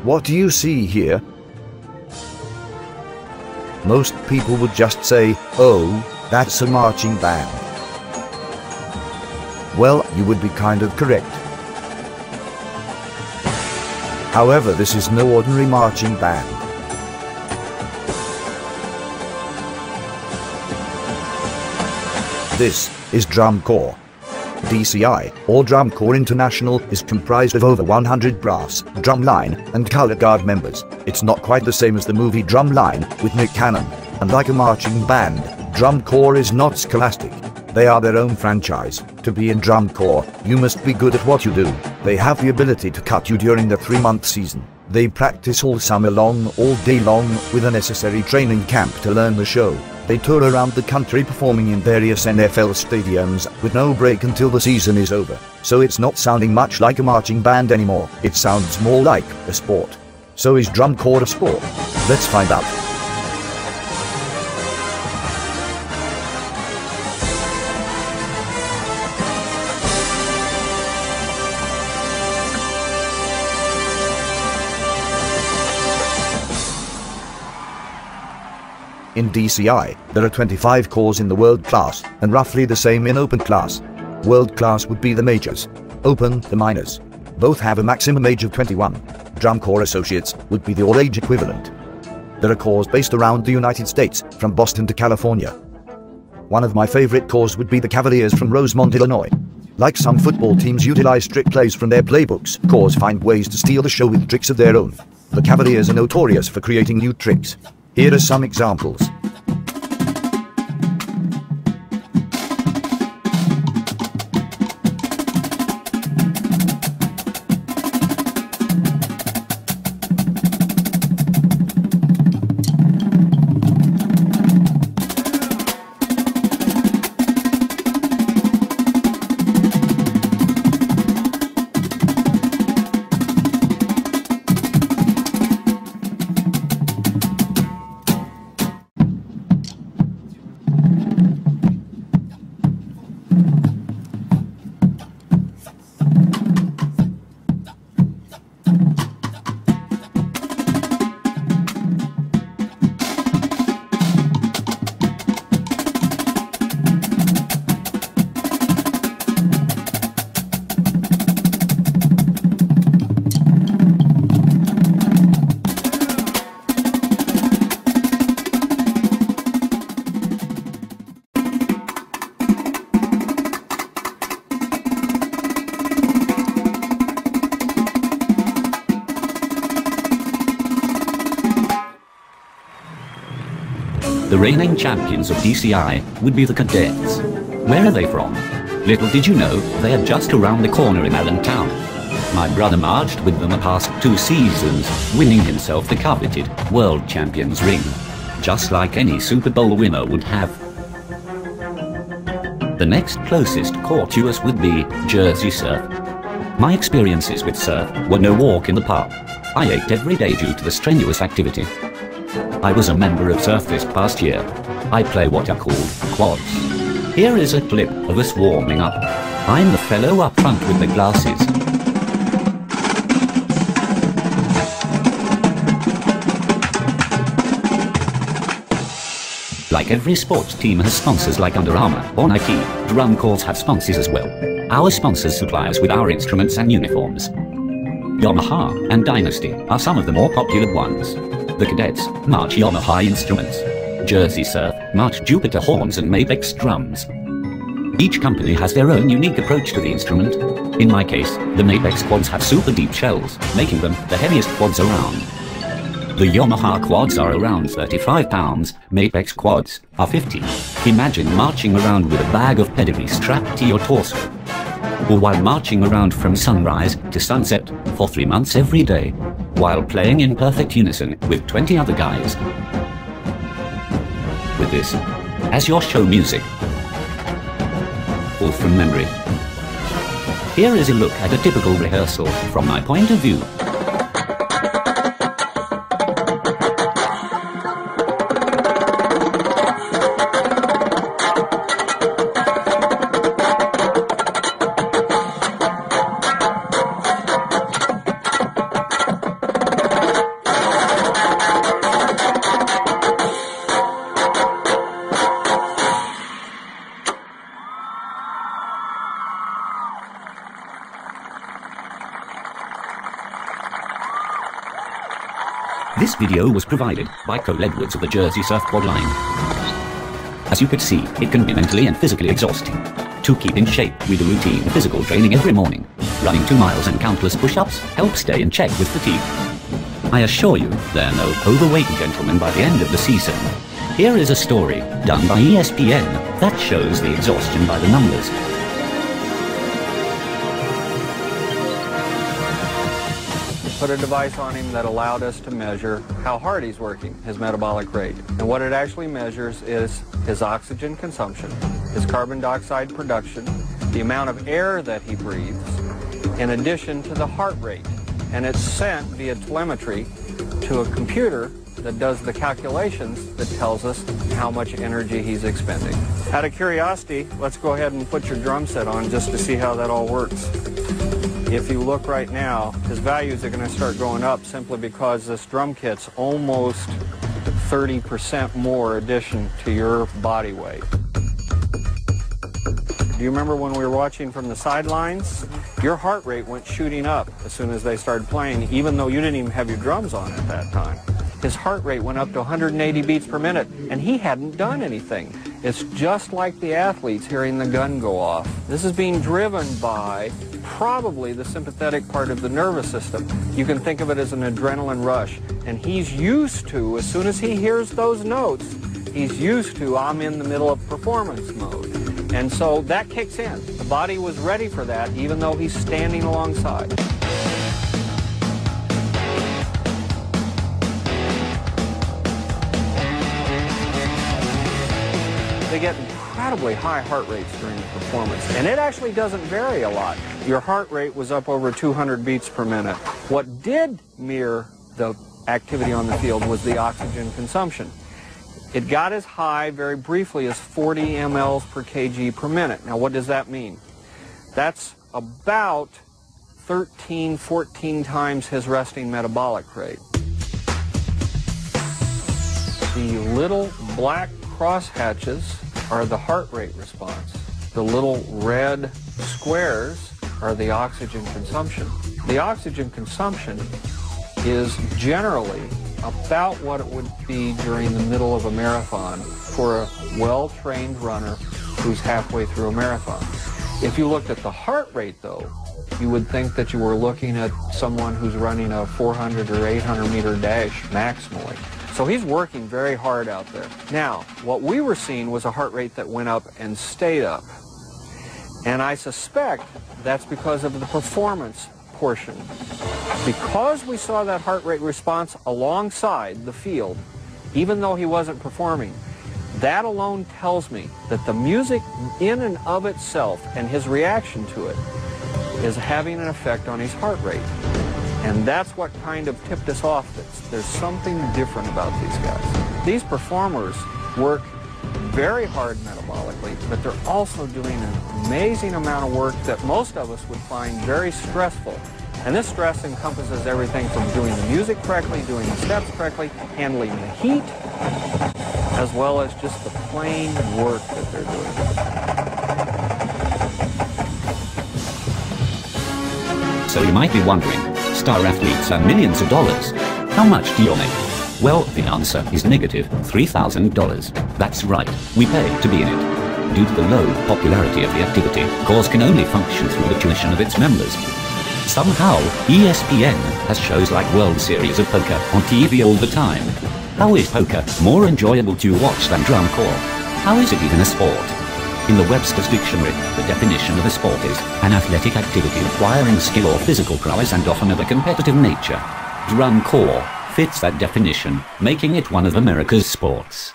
What do you see here? Most people would just say, "Oh, that's a marching band." Well, you would be kind of correct. However, this is no ordinary marching band. This is Drum Corps. DCI, or Drum Corps International, is comprised of over 100 brass, drumline, and color guard members. It's not quite the same as the movie Drumline with Nick Cannon. Unlike a marching band, Drum Corps is not scholastic. They are their own franchise. To be in Drum Corps, you must be good at what you do. They have the ability to cut you during the 3-month season. They practice all summer long, all day long, with a necessary training camp to learn the show. They tour around the country performing in various NFL stadiums, with no break until the season is over. So it's not sounding much like a marching band anymore. It sounds more like a sport. So is Drum Corps a sport? Let's find out. In DCI, there are 25 corps in the world class, and roughly the same in open class. World class would be the majors. Open, the minors. Both have a maximum age of 21. Drum Corps Associates would be the all-age equivalent. There are corps based around the United States, from Boston to California. One of my favorite corps would be the Cavaliers from Rosemont, Illinois. Like some football teams utilize trick plays from their playbooks, corps find ways to steal the show with tricks of their own. The Cavaliers are notorious for creating new tricks. Here are some examples. The reigning champions of DCI would be the Cadets. Where are they from? Little did you know, they are just around the corner in Allentown. My brother marched with them the past 2 seasons, winning himself the coveted World Champions ring, just like any Super Bowl winner would have. The next closest corps to us would be Jersey Surf. My experiences with surf were no walk in the park. I ached every day due to the strenuous activity. I was a member of Surf this past year. I play what are called quads. Here is a clip of us warming up. I'm the fellow up front with the glasses. Like every sports team has sponsors like Under Armour or Nike, Drum Corps have sponsors as well. Our sponsors supply us with our instruments and uniforms. Yamaha and Dynasty are some of the more popular ones. The Cadets march Yamaha instruments. Jersey Surf march Jupiter horns and Mapex drums. Each company has their own unique approach to the instrument. In my case, the Mapex quads have super deep shells, making them the heaviest quads around. The Yamaha quads are around 35 pounds, Mapex quads are 50. Imagine marching around with a bag of pedigree strapped to your torso. Or while marching around from sunrise to sunset for 3 months every day, while playing in perfect unison with 20 other guys. With this as your show music, all from memory. Here is a look at a typical rehearsal from my point of view. This video was provided by Cole Edwards of the Jersey Surfboard Line. As you could see, it can be mentally and physically exhausting. To keep in shape, we do routine physical training every morning. Running 2 miles and countless push-ups help stay in check with fatigue. I assure you, there are no overweight gentlemen by the end of the season. Here is a story done by ESPN that shows the exhaustion by the numbers. Put a device on him that allowed us to measure how hard he's working, his metabolic rate. And what it actually measures is his oxygen consumption, his carbon dioxide production, the amount of air that he breathes, in addition to the heart rate. And it's sent via telemetry to a computer that does the calculations that tells us how much energy he's expending. Out of curiosity, let's go ahead and put your drum set on just to see how that all works. If you look right now, his values are going to start going up simply because this drum kit's almost 30% more addition to your body weight. Do you remember when we were watching from the sidelines? Your heart rate went shooting up as soon as they started playing, even though you didn't even have your drums on at that time. His heart rate went up to 180 beats per minute, and he hadn't done anything. It's just like the athletes hearing the gun go off. This is being driven by probably the sympathetic part of the nervous system. You can think of it as an adrenaline rush. And he's used to, as soon as he hears those notes, he's used to, I'm in the middle of performance mode. And so that kicks in. The body was ready for that, even though he's standing alongside. They get incredibly high heart rates during the performance, and it actually doesn't vary a lot. Your heart rate was up over 200 beats per minute. What did mirror the activity on the field was the oxygen consumption. It got as high very briefly as 40 mLs per kg per minute. Now what does that mean? That's about 13, 14 times his resting metabolic rate. The little black crosshatches are the heart rate response. The little red squares are the oxygen consumption. The oxygen consumption is generally about what it would be during the middle of a marathon for a well-trained runner who's halfway through a marathon. If you looked at the heart rate, though, you would think that you were looking at someone who's running a 400 or 800 meter dash maximally. So he's working very hard out there. Now, what we were seeing was a heart rate that went up and stayed up. And I suspect that's because of the performance portion. Because we saw that heart rate response alongside the field, even though he wasn't performing, that alone tells me that the music in and of itself and his reaction to it is having an effect on his heart rate. And that's what kind of tipped us off that there's something different about these guys. These performers work very hard metabolically, but they're also doing an amazing amount of work that most of us would find very stressful. And this stress encompasses everything from doing the music correctly, doing the steps correctly, handling the heat, as well as just the plain work that they're doing. So you might be wondering, star athletes earn millions of dollars. How much do you make? Well, the answer is negative $3,000. That's right, we pay to be in it. Due to the low popularity of the activity, CORS can only function through the tuition of its members. Somehow, ESPN has shows like World Series of Poker on TV all the time. How is poker more enjoyable to watch than drum corps? How is it even a sport? In the Webster's Dictionary, the definition of a sport is an athletic activity requiring skill or physical prowess and often of a competitive nature. Drum corps fits that definition, making it one of America's sports.